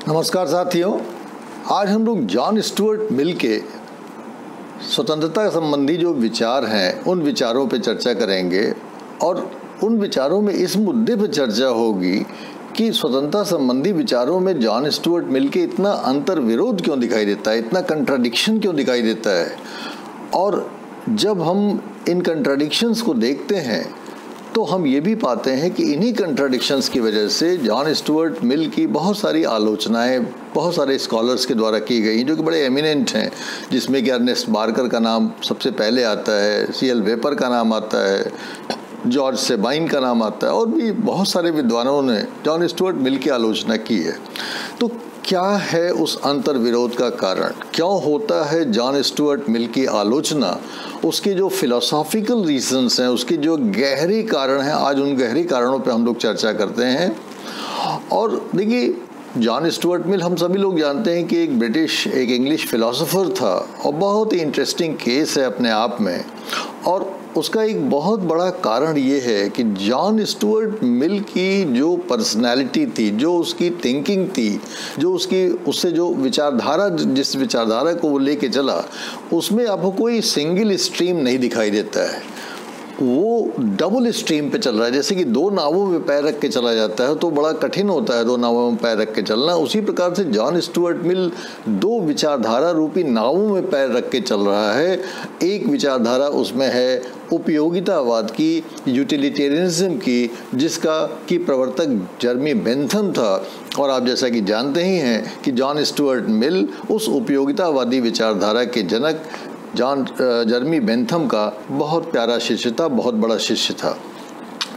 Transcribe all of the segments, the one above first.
नमस्कार साथियों, आज हम लोग जॉन स्टुअर्ट मिल के स्वतंत्रता संबंधी जो विचार हैं उन विचारों पे चर्चा करेंगे और उन विचारों में इस मुद्दे पे चर्चा होगी कि स्वतंत्रता संबंधी विचारों में जॉन स्टुअर्ट मिल के इतना अंतर विरोध क्यों दिखाई देता है, इतना कंट्राडिक्शन क्यों दिखाई देता है। और जब हम इन कंट्राडिक्शंस को देखते हैं तो हम ये भी पाते हैं कि इन्हीं कंट्राडिक्शंस की वजह से जॉन स्टुअर्ट मिल की बहुत सारी आलोचनाएं बहुत सारे स्कॉलर्स के द्वारा की गई जो कि बड़े एमिनेंट हैं, जिसमें कि अर्नेस्ट बार्कर का नाम सबसे पहले आता है, C.L. वेपर का नाम आता है, जॉर्ज सेबाइन का नाम आता है और भी बहुत सारे विद्वानों ने जॉन स्टुअर्ट मिल की आलोचना की है। तो क्या है उस अंतर विरोध का कारण, क्यों होता है जॉन स्टुअर्ट मिल की आलोचना, उसके जो फिलोसॉफिकल रीजंस हैं, उसके जो गहरे कारण हैं, आज उन गहरे कारणों पे हम लोग चर्चा करते हैं। और देखिए, जॉन स्टुअर्ट मिल हम सभी लोग जानते हैं कि एक इंग्लिश फिलोसोफर था और बहुत ही इंटरेस्टिंग केस है अपने आप में। और उसका एक बहुत बड़ा कारण ये है कि जॉन स्टुअर्ट मिल की जो पर्सनैलिटी थी, जो उसकी थिंकिंग थी, जो उससे जो विचारधारा, जिस विचारधारा को वो लेके चला, उसमें आपको कोई सिंगल स्ट्रीम नहीं दिखाई देता है, वो डबल स्ट्रीम पे चल रहा है। जैसे कि दो नावों में पैर रख के चला जाता है तो बड़ा कठिन होता है दो नावों में पैर रख के चलना, उसी प्रकार से जॉन स्टुअर्ट मिल दो विचारधारा रूपी नावों में पैर रख के चल रहा है। एक विचारधारा उसमें है उपयोगितावाद की, यूटिलिटेरियनिज्म की, जिसका की प्रवर्तक जर्मी बेंथम था। और आप जैसा कि जानते ही हैं कि जॉन स्टुअर्ट मिल उस उपयोगितावादी विचारधारा के जनक जर्मी बेंथम का बहुत प्यारा शिष्य था, बहुत बड़ा शिष्य था।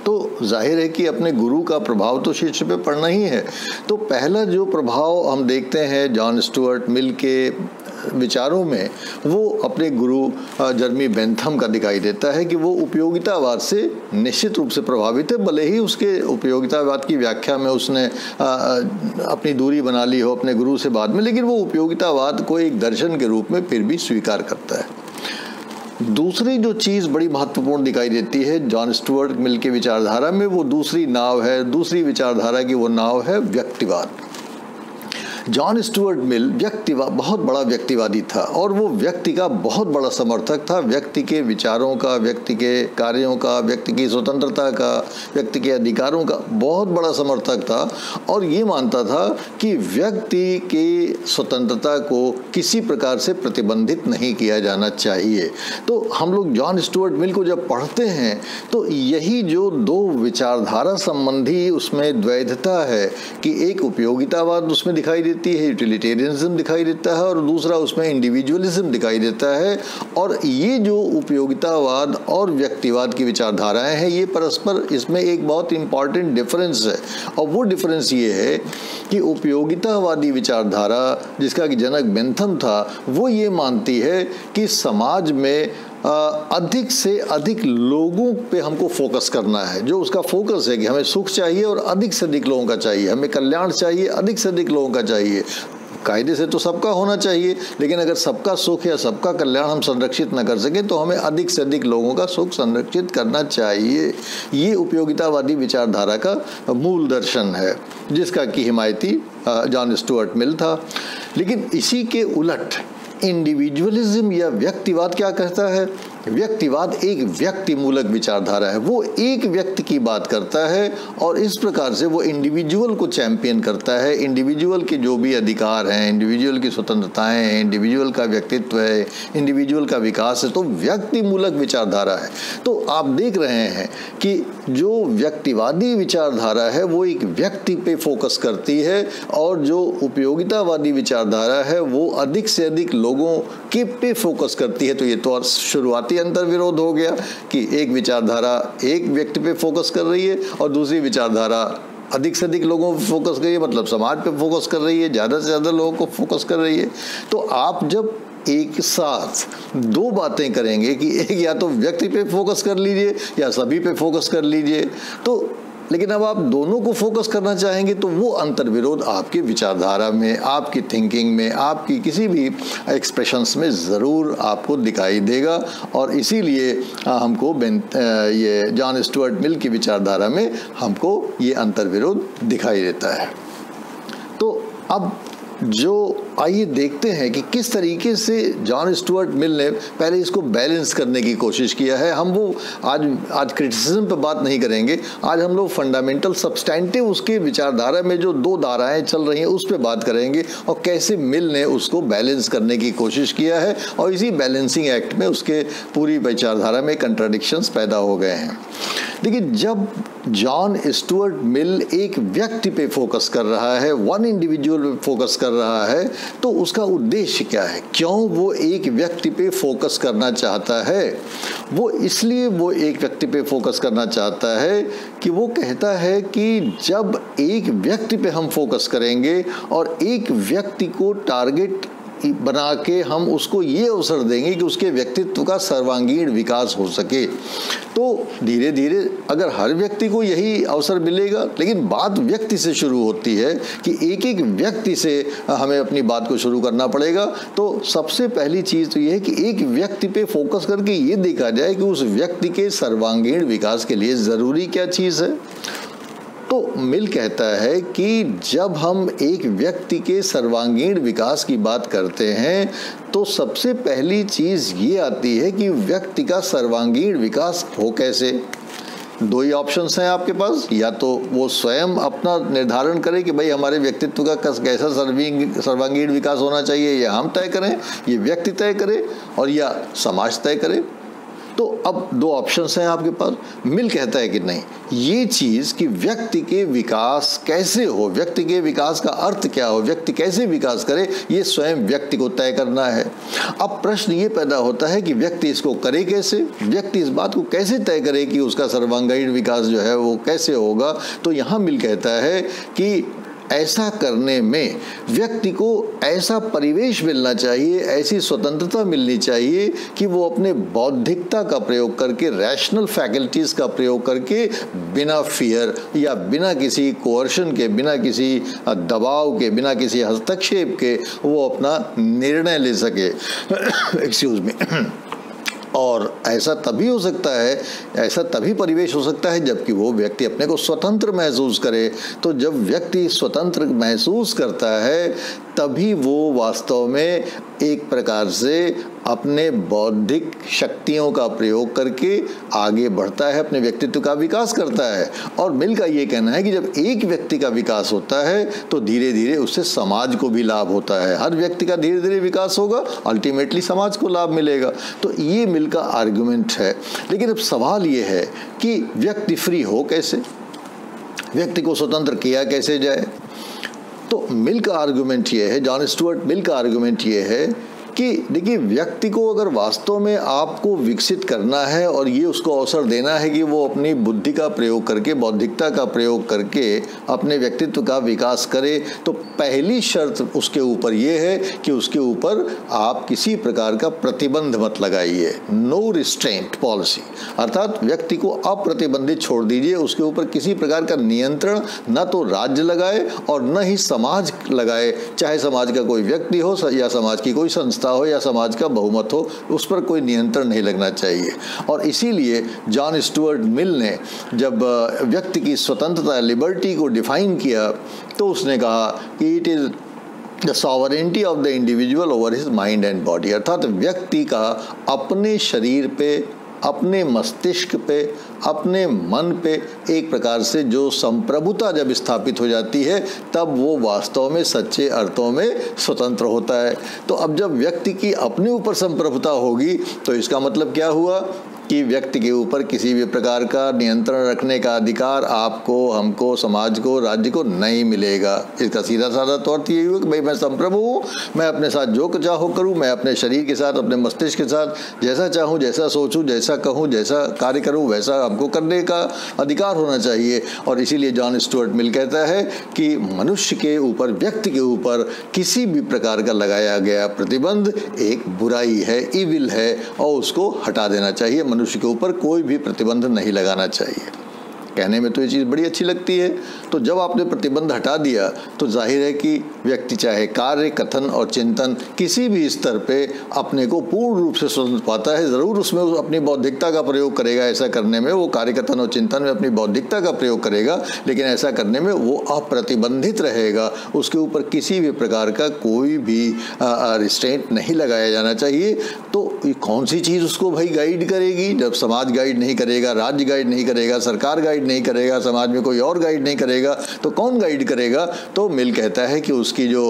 तो जाहिर है कि अपने गुरु का प्रभाव तो शिष्य पे पड़ना ही है। तो पहला जो प्रभाव हम देखते हैं जॉन स्टुअर्ट मिल के विचारों में, वो अपने गुरु जर्मी बेंथम का दिखाई देता है कि वो उपयोगितावाद से निश्चित रूप से प्रभावित है। भले ही उसके उपयोगितावाद की व्याख्या में उसने अपनी दूरी बना ली हो अपने गुरु से बाद में, लेकिन वो उपयोगितावाद को एक दर्शन के रूप में फिर भी स्वीकार करता है। दूसरी जो चीज़ बड़ी महत्वपूर्ण दिखाई देती है जॉन स्टुअर्ट मिल की विचारधारा में, वो दूसरी नाव है, दूसरी विचारधारा की वो नाव है व्यक्तिवाद। जॉन स्टुअर्ट मिल बहुत बड़ा व्यक्तिवादी था और वो व्यक्ति का बहुत बड़ा समर्थक था, व्यक्ति के विचारों का, व्यक्ति के कार्यों का, व्यक्ति की स्वतंत्रता का, व्यक्ति के अधिकारों का बहुत बड़ा समर्थक था। और ये मानता था कि व्यक्ति की स्वतंत्रता को किसी प्रकार से प्रतिबंधित नहीं किया जाना चाहिए। तो हम लोग जॉन स्टुअर्ट मिल को जब पढ़ते हैं तो यही जो दो विचारधारा संबंधी उसमें द्वैधता है कि एक उपयोगितावाद उसमें दिखाई है, यूटिलिटेरियनिज्म दिखाई देता है और दूसरा उसमें इंडिविजुअलिज्म दिखाई देता है। और ये जो उपयोगितावाद और व्यक्तिवाद की विचारधाराएं हैं, ये परस्पर, इसमें एक बहुत इंपॉर्टेंट डिफरेंस है। और वो डिफरेंस ये है कि उपयोगितावादी विचारधारा, जिसका कि जनक बेंथम था, वो ये मानती है कि समाज में अधिक से अधिक लोगों पे हमको फोकस करना है। जो उसका फोकस है कि हमें सुख चाहिए और अधिक से अधिक लोगों का चाहिए, हमें कल्याण चाहिए, अधिक से अधिक लोगों का चाहिए। कायदे से तो सबका होना चाहिए, लेकिन अगर सबका सुख या सबका कल्याण हम संरक्षित न कर सकें तो हमें अधिक से अधिक लोगों का सुख संरक्षित करना चाहिए। ये उपयोगितावादी विचारधारा का मूल दर्शन है, जिसका कि हिमायती जॉन स्टुअर्ट मिल था। लेकिन इसी के उलट इंडिविजुअलिज्म या व्यक्तिवाद क्या कहता है? व्यक्तिवाद एक व्यक्ति मूलक विचारधारा है, वो एक व्यक्ति की बात करता है और इस प्रकार से वो इंडिविजुअल को चैंपियन करता है। इंडिविजुअल के जो भी अधिकार हैं, इंडिविजुअल की स्वतंत्रताएं हैं, इंडिविजुअल का व्यक्तित्व है, इंडिविजुअल का विकास है, तो व्यक्ति मूलक विचारधारा है। तो आप देख रहे हैं कि जो व्यक्तिवादी विचारधारा है वो एक व्यक्ति पे फोकस करती है और जो उपयोगितावादी विचारधारा है वो अधिक से अधिक लोगों के पे फोकस करती है। तो ये तो शुरुआती अंतर विरोध हो गया कि एक विचारधारा एक व्यक्ति पे फोकस कर रही है और दूसरी विचारधारा अधिक से अधिक लोगों पे फोकस कर रही है, मतलब समाज पे फोकस कर रही है, ज़्यादा से ज़्यादा लोगों को फोकस कर रही है। तो आप जब एक साथ दो बातें करेंगे कि एक या तो व्यक्ति पे फोकस कर लीजिए या सभी पे फोकस कर लीजिए, तो लेकिन अब आप दोनों को फोकस करना चाहेंगे तो वो अंतर विरोध आपकी विचारधारा में, आपकी थिंकिंग में, आपकी किसी भी एक्सप्रेशंस में ज़रूर आपको दिखाई देगा। और इसीलिए हमको ये जॉन स्टुअर्ट मिल की विचारधारा में हमको ये अंतर विरोध दिखाई देता है। तो अब जो आइए देखते हैं कि किस तरीके से जॉन स्टुअर्ट मिल ने पहले इसको बैलेंस करने की कोशिश किया है। हम वो आज क्रिटिसिज्म पे बात नहीं करेंगे, आज हम लोग फंडामेंटल सब्सटैंटिव उसके विचारधारा में जो दो धाराएं चल रही हैं उस पे बात करेंगे और कैसे मिल ने उसको बैलेंस करने की कोशिश किया है और इसी बैलेंसिंग एक्ट में उसके पूरी विचारधारा में कंट्राडिक्शंस पैदा हो गए हैं। देखिए, जब जॉन स्टुअर्ट मिल एक व्यक्ति पे फोकस कर रहा है, वन इंडिविजुअल पे फोकस कर रहा है, तो उसका उद्देश्य क्या है? क्यों वो एक व्यक्ति पे फोकस करना चाहता है? वो इसलिए वो एक व्यक्ति पे फोकस करना चाहता है कि वो कहता है कि जब एक व्यक्ति पे हम फोकस करेंगे और एक व्यक्ति को टारगेट बना के हम उसको ये अवसर देंगे कि उसके व्यक्तित्व का सर्वांगीण विकास हो सके, तो धीरे धीरे अगर हर व्यक्ति को यही अवसर मिलेगा, लेकिन बात व्यक्ति से शुरू होती है कि एक एक व्यक्ति से हमें अपनी बात को शुरू करना पड़ेगा। तो सबसे पहली चीज़ तो ये है कि एक व्यक्ति पे फोकस करके ये देखा जाए कि उस व्यक्ति के सर्वांगीण विकास के लिए ज़रूरी क्या चीज़ है। तो मिल कहता है कि जब हम एक व्यक्ति के सर्वांगीण विकास की बात करते हैं तो सबसे पहली चीज़ ये आती है कि व्यक्ति का सर्वांगीण विकास हो कैसे। दो ही ऑप्शंस हैं आपके पास, या तो वो स्वयं अपना निर्धारण करे कि भाई हमारे व्यक्तित्व का कैसा सर्वांगीण विकास होना चाहिए, या हम तय करें, ये व्यक्ति तय करे, और या समाज तय करे। तो अब दो ऑप्शंस हैं आपके पास। मिल कहता है कि नहीं, ये चीज़ कि व्यक्ति के विकास कैसे हो, व्यक्ति के विकास का अर्थ क्या हो, व्यक्ति कैसे विकास करे, ये स्वयं व्यक्ति को तय करना है। अब प्रश्न ये पैदा होता है कि व्यक्ति इसको करे कैसे, व्यक्ति इस बात को कैसे तय करे कि उसका सर्वांगीण विकास जो है वो कैसे होगा। तो यहाँ मिल कहता है कि ऐसा करने में व्यक्ति को ऐसा परिवेश मिलना चाहिए, ऐसी स्वतंत्रता मिलनी चाहिए कि वो अपने बौद्धिकता का प्रयोग करके, रैशनल फैकल्टीज़ का प्रयोग करके, बिना फियर या बिना किसी कोअर्शन के, बिना किसी दबाव के, बिना किसी हस्तक्षेप के वो अपना निर्णय ले सके। Excuse me. और ऐसा तभी हो सकता है, ऐसा तभी परिवेश हो सकता है जबकि वो व्यक्ति अपने को स्वतंत्र महसूस करे। तो जब व्यक्ति स्वतंत्र महसूस करता है तभी वो वास्तव में एक प्रकार से अपने बौद्धिक शक्तियों का प्रयोग करके आगे बढ़ता है, अपने व्यक्तित्व का विकास करता है। और मिल का ये कहना है कि जब एक व्यक्ति का विकास होता है तो धीरे धीरे उससे समाज को भी लाभ होता है। हर व्यक्ति का धीरे धीरे विकास होगा, अल्टीमेटली समाज को लाभ मिलेगा। तो ये मिल का आर्गुमेंट है। लेकिन अब सवाल ये है कि व्यक्ति फ्री हो कैसे, व्यक्ति को स्वतंत्र किया कैसे जाए। तो मिल का आर्गुमेंट ये है, जॉन स्टुअर्ट मिल का आर्गुमेंट ये है कि देखिए, व्यक्ति को अगर वास्तव में आपको विकसित करना है और ये उसको अवसर देना है कि वो अपनी बुद्धि का प्रयोग करके, बौद्धिकता का प्रयोग करके अपने व्यक्तित्व का विकास करे, तो पहली शर्त उसके ऊपर ये है कि उसके ऊपर आप किसी प्रकार का प्रतिबंध मत लगाइए। नो रिस्ट्रेंट पॉलिसी, अर्थात व्यक्ति को अप्रतिबंधित छोड़ दीजिए, उसके ऊपर किसी प्रकार का नियंत्रण न तो राज्य लगाए और न ही समाज लगाए, चाहे समाज का कोई व्यक्ति हो या समाज की कोई संस्था हो या समाज का बहुमत हो, उस पर कोई नियंत्रण नहीं लगना चाहिए। और इसीलिए जॉन स्टुअर्ट मिल ने जब व्यक्ति की स्वतंत्रता, लिबर्टी को डिफाइन किया तो उसने कहा कि it is the sovereignty of the individual over his mind and body, अर्थात व्यक्ति का अपने शरीर पे, अपने मस्तिष्क पे, अपने मन पे एक प्रकार से जो संप्रभुता जब स्थापित हो जाती है तब वो वास्तव में सच्चे अर्थों में स्वतंत्र होता है। तो अब जब व्यक्ति की अपने ऊपर संप्रभुता होगी तो इसका मतलब क्या हुआ कि व्यक्ति के ऊपर किसी भी प्रकार का नियंत्रण रखने का अधिकार आपको, हमको, समाज को, राज्य को नहीं मिलेगा। इसका सीधा साधा तौर तो यही हुआ कि भाई मैं संप्रभु हूँ, मैं अपने साथ जो चाहूँ करूँ, मैं अपने शरीर के साथ, अपने मस्तिष्क के साथ जैसा चाहूँ, जैसा सोचूँ, जैसा कहूँ, जैसा कार्य करूँ, वैसा हमको करने का अधिकार होना चाहिए। और इसीलिए जॉन स्टुअर्ट मिल कहता है कि मनुष्य के ऊपर, व्यक्ति के ऊपर किसी भी प्रकार का लगाया गया प्रतिबंध एक बुराई है, इविल है, और उसको हटा देना चाहिए। मनुष्य के ऊपर कोई भी प्रतिबंध नहीं लगाना चाहिए। कहने में तो ये चीज़ बड़ी अच्छी लगती है। तो जब आपने प्रतिबंध हटा दिया तो जाहिर है कि व्यक्ति चाहे कार्य, कथन और चिंतन किसी भी स्तर पे अपने को पूर्ण रूप से स्वतंत्र पाता है। ज़रूर उसमें अपनी बौद्धिकता का प्रयोग करेगा, ऐसा करने में वो कार्य, कथन और चिंतन में अपनी बौद्धिकता का प्रयोग करेगा, लेकिन ऐसा करने में वो अप्रतिबंधित रहेगा। उसके ऊपर किसी भी प्रकार का कोई भी रिस्ट्रेंट नहीं लगाया जाना चाहिए। तो कौन सी चीज़ उसको भाई गाइड करेगी? जब समाज गाइड नहीं करेगा, राज्य गाइड नहीं करेगा, सरकार गाइड नहीं करेगा, समाज में कोई और गाइड नहीं करेगा, तो कौन गाइड करेगा? तो मिल कहता है कि उसकी जो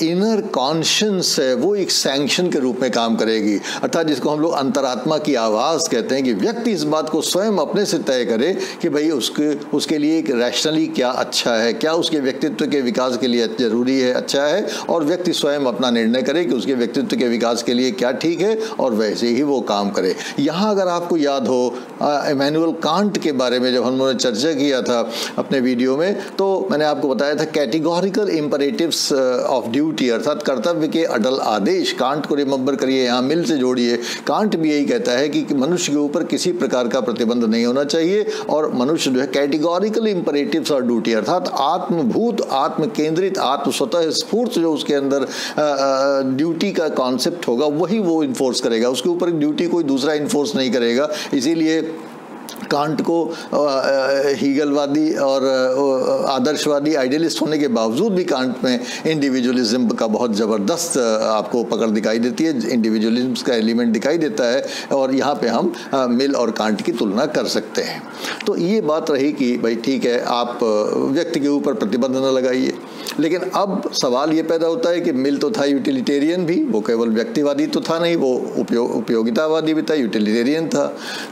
इनर कॉन्शियस है वो एक सैंक्शन के रूप में काम करेगी, अर्थात जिसको हम लोग अंतरात्मा की आवाज़ कहते हैं, कि व्यक्ति इस बात को स्वयं अपने से तय करे कि भाई उसके लिए एक रैशनली क्या अच्छा है, क्या उसके व्यक्तित्व के विकास के लिए जरूरी है, अच्छा है, और व्यक्ति स्वयं अपना निर्णय करे कि उसके व्यक्तित्व के विकास के लिए क्या ठीक है और वैसे ही वो काम करे। यहाँ अगर आपको याद हो इमैनुअल कांट के बारे में जब हमने चर्चा किया था अपने वीडियो में, तो मैंने आपको बताया था कैटेगोरिकल इम्परेटिव्स ऑफ ड्यूटी, अर्थात कर्तव्य के अटल आदेश। कांट को रिमेंबर करिए, यहाँ मिल से जोड़िए। कांट भी यही कहता है कि मनुष्य के ऊपर किसी प्रकार का प्रतिबंध नहीं होना चाहिए और मनुष्य जो है कैटेगोरिकल इम्परेटिव्स ऑफ ड्यूटी, अर्थात आत्मभूत, आत्म केंद्रित, आत्म स्वतः स्फूर्त जो उसके अंदर ड्यूटी का कॉन्सेप्ट होगा वही वो इन्फोर्स करेगा, उसके ऊपर ड्यूटी कोई दूसरा इन्फोर्स नहीं करेगा। इसीलिए कांट को हीगलवादी और आदर्शवादी आइडियलिस्ट होने के बावजूद भी कांट में इंडिविजुअलिज्म का बहुत ज़बरदस्त आपको पकड़ दिखाई देती है, इंडिविजुअलिज्म का एलिमेंट दिखाई देता है, और यहाँ पे हम मिल और कांट की तुलना कर सकते हैं। तो ये बात रही कि भाई ठीक है, आप व्यक्ति के ऊपर प्रतिबंध न लगाइए, लेकिन अब सवाल ये पैदा होता है कि मिल तो था यूटिलिटेरियन भी, वो केवल व्यक्तिवादी तो था नहीं, वो उपयोगितावादी भी था, यूटिलिटेरियन था।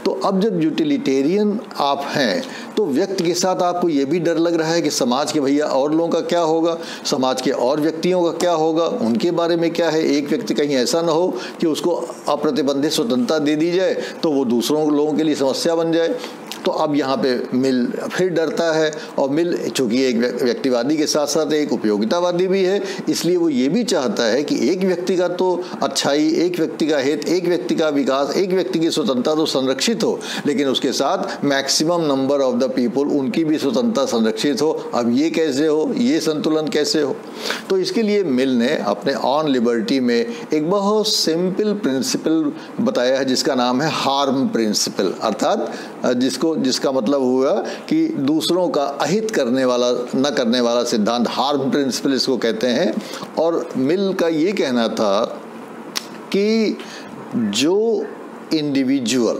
तो अब जब यूटिलिटेरियन आप हैं तो व्यक्ति के साथ आपको ये भी डर लग रहा है कि समाज के भैया और लोगों का क्या होगा, समाज के और व्यक्तियों का क्या होगा, उनके बारे में क्या है। एक व्यक्ति कहीं ऐसा ना हो कि उसको अप्रतिबंधित स्वतंत्रता दे दी जाए तो वो दूसरों लोगों के लिए समस्या बन जाए। तो अब यहाँ पे मिल फिर डरता है, और मिल चूँकि एक व्यक्तिवादी के साथ साथ एक उपयोगितावादी भी है, इसलिए वो ये भी चाहता है कि एक व्यक्ति का तो अच्छाई, एक व्यक्ति का हित, एक व्यक्ति का विकास, एक व्यक्ति की स्वतंत्रता तो संरक्षित हो, लेकिन उसके साथ maximum number of the people, उनकी भी स्वतंत्रता संरक्षित हो। अब ये कैसे हो, ये संतुलन कैसे हो? तो इसके लिए मिल ने अपने ऑन लिबर्टी में एक बहुत सिंपल प्रिंसिपल बताया है जिसका नाम है हार्म प्रिंसिपल, अर्थात जिसका मतलब हुआ कि दूसरों का अहित करने वाला, न करने वाला सिद्धांत, हार्म प्रिंसिपल इसको कहते हैं। और मिल का ये कहना था कि जो इंडिविजुअल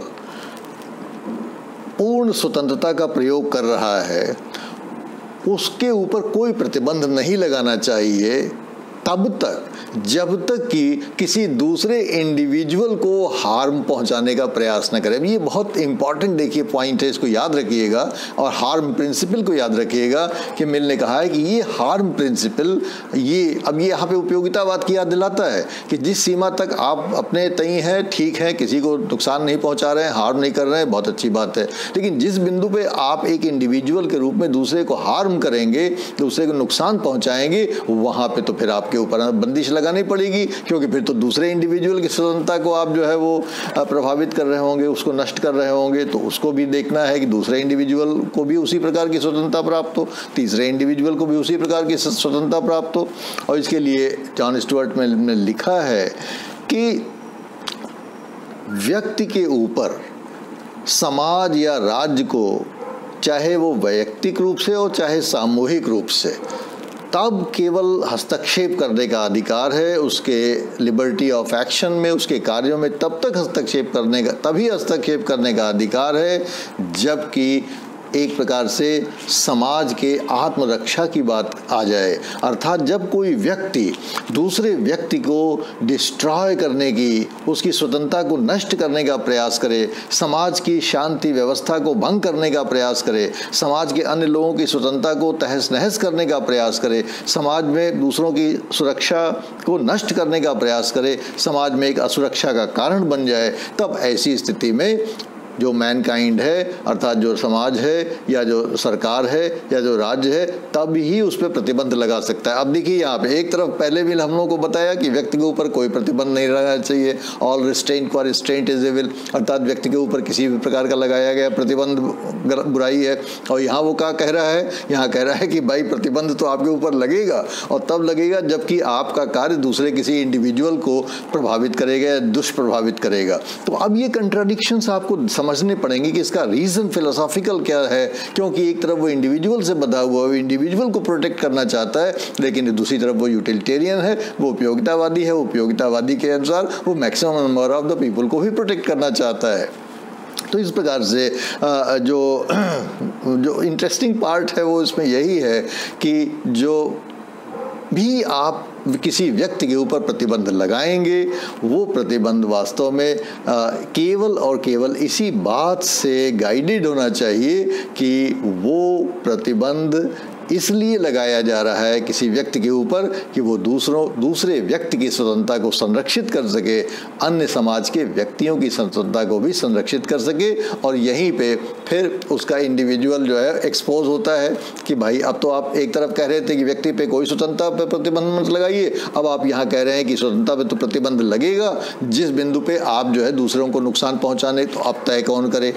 पूर्ण स्वतंत्रता का प्रयोग कर रहा है उसके ऊपर कोई प्रतिबंध नहीं लगाना चाहिए तब तक जब तक कि किसी दूसरे इंडिविजुअल को हार्म पहुंचाने का प्रयास न करें। ये बहुत इंपॉर्टेंट देखिए पॉइंट है, इसको याद रखिएगा, और हार्म प्रिंसिपल को याद रखिएगा कि मिल ने कहा है कि ये हार्म प्रिंसिपल, ये अब ये यहाँ पे उपयोगितावाद की याद दिलाता है कि जिस सीमा तक आप अपने तय हैं, ठीक है, किसी को नुकसान नहीं पहुँचा रहे हैं, हार्म नहीं कर रहे हैं, बहुत अच्छी बात है, लेकिन जिस बिंदु पर आप एक इंडिविजुअल के रूप में दूसरे को हार्म करेंगे, दूसरे को नुकसान पहुँचाएंगे, वहाँ पर तो फिर आपके ऊपर बंदिश लगानी पड़ेगी, क्योंकि फिर तो दूसरे इंडिविजुअल की स्वतंत्रता को आप जो है वो प्रभावित कर रहे होंगे, उसको नष्ट कर रहे होंगे। तो उसको भी देखना है कि दूसरे इंडिविजुअल को भी उसी प्रकार की स्वतंत्रता प्राप्त हो, तीसरे इंडिविजुअल को भी उसी प्रकार की स्वतंत्रता प्राप्त हो। और इसके लिए जॉन स्टुअर्ट मिल ने लिखा है कि व्यक्ति के ऊपर समाज या राज्य को, चाहे वो वैयक्तिक रूप से हो चाहे सामूहिक रूप से, तब केवल हस्तक्षेप करने का अधिकार है, उसके लिबर्टी ऑफ एक्शन में, उसके कार्यों में तब तक हस्तक्षेप करने का, तभी हस्तक्षेप करने का अधिकार है जबकि एक प्रकार से समाज के आत्मरक्षा की बात आ जाए, अर्थात जब कोई व्यक्ति दूसरे व्यक्ति को डिस्ट्रॉय करने की, उसकी स्वतंत्रता को नष्ट करने का प्रयास करे, समाज की शांति व्यवस्था को भंग करने का प्रयास करे, समाज के अन्य लोगों की स्वतंत्रता को तहस नहस करने का प्रयास करे, समाज में दूसरों की सुरक्षा को नष्ट करने का प्रयास करे, समाज में एक असुरक्षा का कारण बन जाए, तब ऐसी स्थिति में जो मैनकाइंड है, अर्थात जो समाज है या जो सरकार है या जो राज्य है, तब ही उस पर प्रतिबंध लगा सकता है। अब देखिए यहाँ पे एक तरफ पहले भी हम लोगों को बताया कि व्यक्ति के ऊपर कोई प्रतिबंध नहीं लगाना चाहिए, all restraint for restraint is evil, अर्थात व्यक्ति के ऊपर किसी भी प्रकार का लगाया गया प्रतिबंध बुराई है। और यहाँ वो क्या कह रहा है, यहाँ कह रहा है कि भाई प्रतिबंध तो आपके ऊपर लगेगा और तब लगेगा जबकि आपका कार्य दूसरे किसी इंडिविजुअल को प्रभावित करेगा या दुष्प्रभावित करेगा। तो अब ये कंट्राडिक्शंस आपको समझने पड़ेंगे कि इसका रीजन फिलोसॉफिकल क्या है, क्योंकि एक तरफ वो इंडिविजुअल से बंधा हुआ है, इंडिविजुअल को प्रोटेक्ट करना चाहता है, लेकिन दूसरी तरफ वो यूटिलिटेरियन है, वो उपयोगितावादी है, उपयोगितावादी के अनुसार वो maximum number of the people को भी प्रोटेक्ट करना चाहता है। तो इस प्रकार से जो इंटरेस्टिंग पार्ट है वो इसमें यही है कि जो भी आप किसी व्यक्ति के ऊपर प्रतिबंध लगाएंगे, वो प्रतिबंध वास्तव में केवल और केवल इसी बात से गाइडेड होना चाहिए कि वो प्रतिबंध इसलिए लगाया जा रहा है किसी व्यक्ति के ऊपर कि वो दूसरे व्यक्ति की स्वतंत्रता को संरक्षित कर सके, अन्य समाज के व्यक्तियों की स्वतंत्रता को भी संरक्षित कर सके। और यहीं पे फिर उसका इंडिविजुअल जो है एक्सपोज होता है कि भाई अब तो आप एक तरफ कह रहे थे कि व्यक्ति पे कोई स्वतंत्रता पे प्रतिबंध मत लगाइए, अब आप यहाँ कह रहे हैं कि स्वतंत्रता पे तो प्रतिबंध लगेगा। जिस बिंदु पे आप जो है दूसरों को नुकसान पहुँचाने, तो अब तय कौन करे?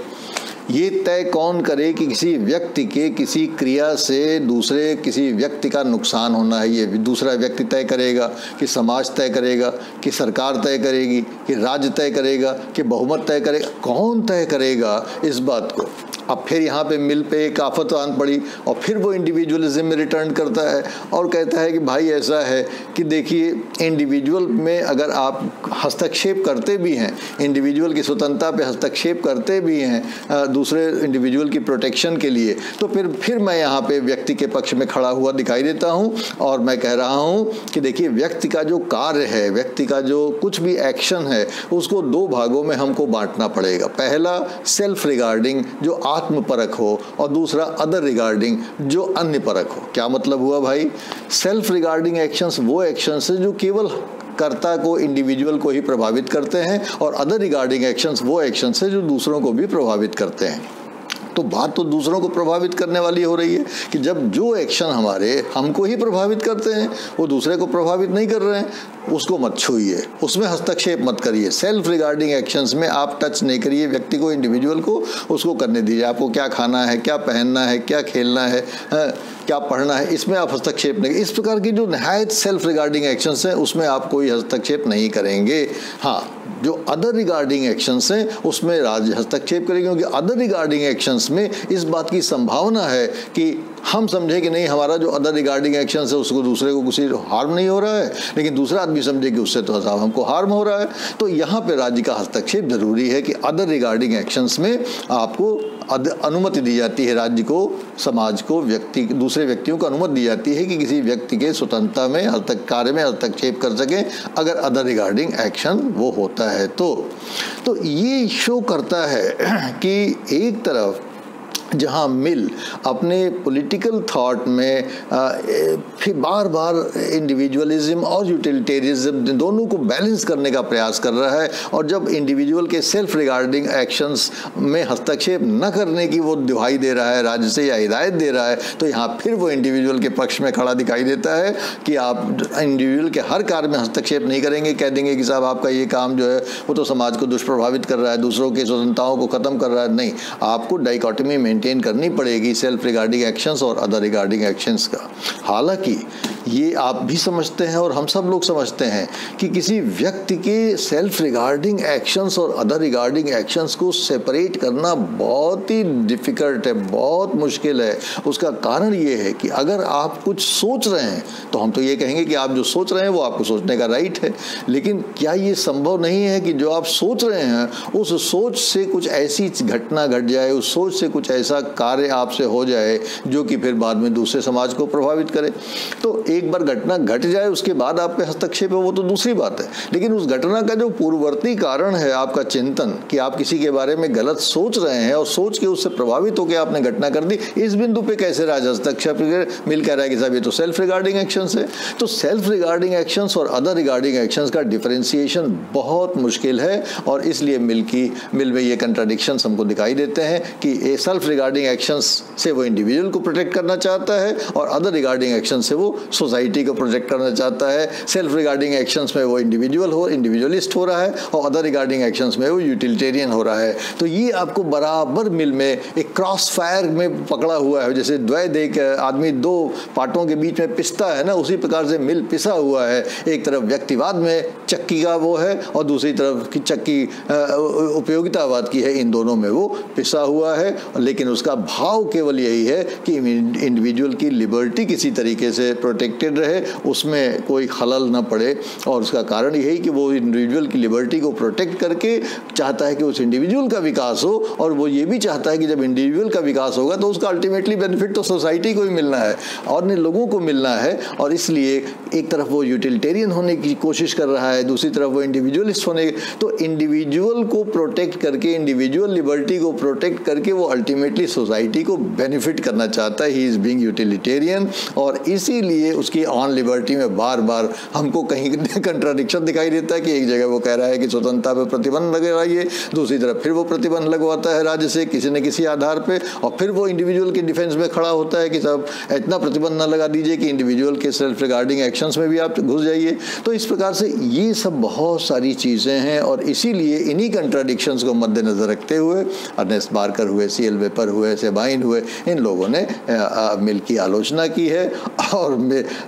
ये तय कौन करे कि किसी व्यक्ति के किसी क्रिया से दूसरे किसी व्यक्ति का नुकसान होना है? ये दूसरा व्यक्ति तय करेगा कि समाज तय करेगा कि सरकार तय करेगी कि राज्य तय करेगा कि बहुमत तय करेगा? कौन तय करेगा इस बात को? अब फिर यहाँ पे मिल पे एक आफत आन पड़ी और फिर वो इंडिविजुअलिज्म में रिटर्न करता है और कहता है कि भाई ऐसा है कि देखिए इंडिविजुअल में अगर आप हस्तक्षेप करते भी हैं, इंडिविजुअल की स्वतंत्रता पे हस्तक्षेप करते भी हैं दूसरे इंडिविजुअल की प्रोटेक्शन के लिए, तो फिर मैं यहाँ पे व्यक्ति के पक्ष में खड़ा हुआ दिखाई देता हूँ और मैं कह रहा हूँ कि देखिए व्यक्ति का जो कार्य है, व्यक्ति का जो कुछ भी एक्शन है, उसको दो भागों में हमको बांटना पड़ेगा। पहला सेल्फ रिगार्डिंग जो आत्मपरक हो और दूसरा अदर रिगार्डिंग जो अन्य परक हो। क्या मतलब हुआ भाई? सेल्फ रिगार्डिंग एक्शंस वो एक्शंस है जो केवल कर्ता को, इंडिविजुअल को ही प्रभावित करते हैं और अदर रिगार्डिंग एक्शंस वो एक्शंस है जो दूसरों को भी प्रभावित करते हैं। तो बात तो दूसरों को प्रभावित करने वाली हो रही है कि जब जो एक्शन हमारे हमको ही प्रभावित करते हैं वो दूसरे को प्रभावित नहीं कर रहे हैं, उसको मत छूइए, उसमें हस्तक्षेप मत करिए। सेल्फ रिगार्डिंग एक्शंस में आप टच नहीं करिए व्यक्ति को, इंडिविजुअल को, उसको करने दीजिए। आपको क्या खाना है, क्या पहनना है, क्या खेलना है, क्या पढ़ना है, इसमें आप हस्तक्षेप नहीं। इस प्रकार की जो नहायत सेल्फ रिगार्डिंग एक्शंस हैं उसमें आप कोई हस्तक्षेप नहीं करेंगे। हाँ, जो अदर रिगार्डिंग एक्शंस हैं उसमें राज्य हस्तक्षेप करेंगे, क्योंकि अदर रिगार्डिंग एक्शंस में इस बात की संभावना है कि हम समझे कि नहीं हमारा जो अदर रिगार्डिंग एक्शंस है उसको दूसरे को किसी हार्म नहीं हो रहा है, लेकिन दूसरा आदमी समझे कि उससे तो हमको हार्म हो रहा है। तो यहाँ पे राज्य का हस्तक्षेप जरूरी है कि अदर रिगार्डिंग एक्शंस में आपको अनुमति दी जाती है, राज्य को, समाज को, दूसरे व्यक्तियों को अनुमति दी जाती है कि किसी व्यक्ति के स्वतंत्रता में कार्य में हस्तक्षेप कर सके अगर अदर रिगार्डिंग एक्शन वो होता है। तो ये शो करता है कि एक तरफ जहाँ मिल अपने पॉलिटिकल थॉट में फिर बार बार इंडिविजुअलिज्म और यूटिलिटेरियनिज्म दोनों को बैलेंस करने का प्रयास कर रहा है, और जब इंडिविजुअल के सेल्फ रिगार्डिंग एक्शंस में हस्तक्षेप न करने की वो दुहाई दे रहा है राज्य से या हिदायत दे रहा है, तो यहाँ फिर वो इंडिविजुअल के पक्ष में खड़ा दिखाई देता है कि आप इंडिविजुअल के हर कार्य में हस्तक्षेप नहीं करेंगे। कह देंगे कि साहब आपका ये काम जो है वो तो समाज को दुष्प्रभावित कर रहा है, दूसरों की स्वतंत्रताओं को ख़त्म कर रहा है। नहीं, आपको डाइकोटमी मेंटेन करनी पड़ेगी सेल्फ रिगार्डिंग एक्शंस और अदर रिगार्डिंग एक्शंस का। हालांकि ये आप भी समझते हैं और हम सब लोग समझते हैं कि किसी व्यक्ति के सेल्फ रिगार्डिंग एक्शंस और अदर रिगार्डिंग एक्शंस को सेपरेट करना बहुत ही डिफ़िकल्ट है, बहुत मुश्किल है। उसका कारण ये है कि अगर आप कुछ सोच रहे हैं तो हम तो ये कहेंगे कि आप जो सोच रहे हैं वो आपको सोचने का राइट है, लेकिन क्या ये संभव नहीं है कि जो आप सोच रहे हैं उस सोच से कुछ ऐसी घटना घट जाए, उस सोच से कुछ ऐसा कार्य आपसे हो जाए जो कि फिर बाद में दूसरे समाज को प्रभावित करे? तो एक बार घटना घट जाए उसके बाद आप पे हस्तक्षेप है वो तो दूसरी बात है, लेकिन उस घटना का जो पूर्ववर्ती कारण है आपका चिंतन कि आप किसी के बारे में गलत सोच रहे हैं और सोच के उससे प्रभावित होकर आपने घटना कर दी, इस बिंदु पे कैसे राज हस्तक्षेप मिल कह रहा है कि साहब ये तो सेल्फ रिगार्डिंग एक्शंस है। तो सेल्फ रिगार्डिंग एक्शंस और अदर रिगार्डिंग एक्शंस का डिफरेंशिएशन बहुत मुश्किल है और इसलिए मिल में ये कंट्राडिक्शंस हमको दिखाई देते हैं कि ये सेल्फ रिगार्डिंग एक्शंस से वो इंडिविजुअल को प्रोटेक्ट करना चाहता है और अदर रिगार्डिंग एक्शन से वो सोसाइटी को प्रोटेक्ट करना चाहता है। सेल्फ रिगार्डिंग एक्शंस में वो इंडिविजुअलिस्ट हो रहा है और अदर रिगार्डिंग एक्शंस में वो यूटिलिटेरियन हो रहा है। तो ये आपको बराबर मिल में एक क्रॉस फायर में पकड़ा हुआ है, जैसे द्वैध एक आदमी दो पार्टों के बीच में पिसता है ना, उसी प्रकार से मिल पिसा हुआ है। एक तरफ व्यक्तिवाद में चक्की का वो है और दूसरी तरफ की चक्की उपयोगितावाद की है, इन दोनों में वो पिसा हुआ है। लेकिन उसका भाव केवल यही है कि इंडिविजुअल की लिबर्टी किसी तरीके से प्रोटेक्टेड रहे, उसमें कोई खलल ना पड़े, और उसका कारण यही कि वो इंडिविजुअल की लिबर्टी को प्रोटेक्ट करके चाहता है कि उस इंडिविजुअल का विकास हो, और वो ये भी चाहता है कि जब इंडिविजुअल का विकास होगा तो उसका अल्टीमेटली बेनिफिट तो सोसाइटी को ही मिलना है और लोगों को मिलना है। और इसलिए एक तरफ वो यूटिलिटेरियन होने की कोशिश कर रहा है, दूसरी तरफ वो इंडिविजुअलिस्ट होने, तो इंडिविजुअल को प्रोटेक्ट करके, इंडिविजुअल लिबर्टी को प्रोटेक्ट करके वो अल्टीमेटली सोसाइटी को बेनिफिट करना चाहता है। ही इज बीइंग यूटिलिटेरियन, और इसीलिए उसकी ऑन लिबर्टी में बार बार हमको कहीं कंट्राडिक्शन दिखाई देता है कि एक जगह वो कह रहा है कि स्वतंत्रता पे प्रतिबंध लगाइए, दूसरी तरफ फिर वो प्रतिबंध लगवाता है राज्य से किसी न किसी आधार पे, और फिर वो इंडिविजुअल के डिफेंस में खड़ा होता है कि साहब इतना प्रतिबंध ना लगा दीजिए कि इंडिविजुअल के सेल्फ रिगार्डिंग एक्शंस में भी आप घुस जाइए। तो इस प्रकार से ये सब बहुत सारी चीज़ें हैं, और इसीलिए इन्हीं कंट्राडिक्शंस को मद्देनजर रखते हुए अर्नेस्ट बार्कर हुए, सीएल वेपर हुए, सेबाइन हुए, इन लोगों ने मिल की आलोचना की है। और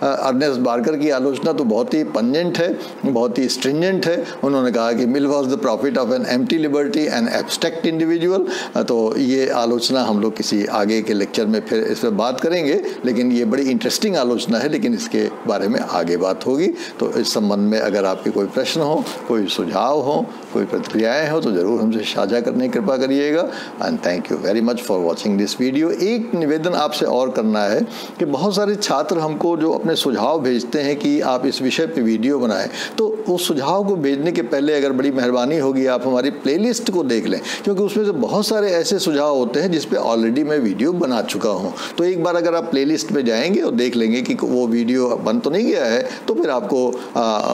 अर्नेस्ट बार्कर की आलोचना तो बहुत ही पंजेंट है, बहुत ही स्ट्रिंजेंट है। उन्होंने कहा कि Mill was the prophet of an empty liberty and abstract individual. तो ये आलोचना हम लोग किसी आगे के लेक्चर में फिर इस पर बात करेंगे, लेकिन ये बड़ी इंटरेस्टिंग आलोचना है, लेकिन इसके बारे में आगे बात होगी। तो इस संबंध में अगर आपके कोई प्रश्न हो, कोई सुझाव हो, कोई प्रतिक्रियाएं हो, तो ज़रूर हमसे साझा करने की कृपा करिएगा। And thank you very much for watching this video. एक निवेदन आपसे और करना है कि बहुत सारे छात्र हमको जो अपने सुझाव भेजते हैं कि आप इस विषय पे वीडियो बनाएं, तो उस सुझाव को भेजने के पहले अगर बड़ी मेहरबानी होगी आप हमारी प्लेलिस्ट को देख लें, क्योंकि उसमें से बहुत सारे ऐसे सुझाव होते हैं जिस पे ऑलरेडी मैं वीडियो बना चुका हूं। तो एक बार अगर आप प्लेलिस्ट में जाएंगे और देख लेंगे कि वो वीडियो बन तो नहीं गया है, तो फिर आपको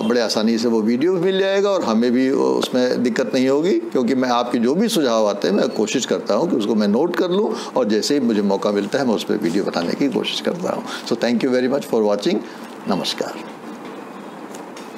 बड़े आसानी से वो वीडियो मिल जाएगा और हमें भी उसमें दिक्कत नहीं होगी, क्योंकि मैं आपके जो भी सुझाव आते हैं मैं कोशिश करता हूँ कि उसको मैं नोट कर लूँ, और जैसे ही मुझे मौका मिलता है मैं उस पर वीडियो बनाने की कोशिश करता हूँ। So thank you very much for watching. नमस्कार।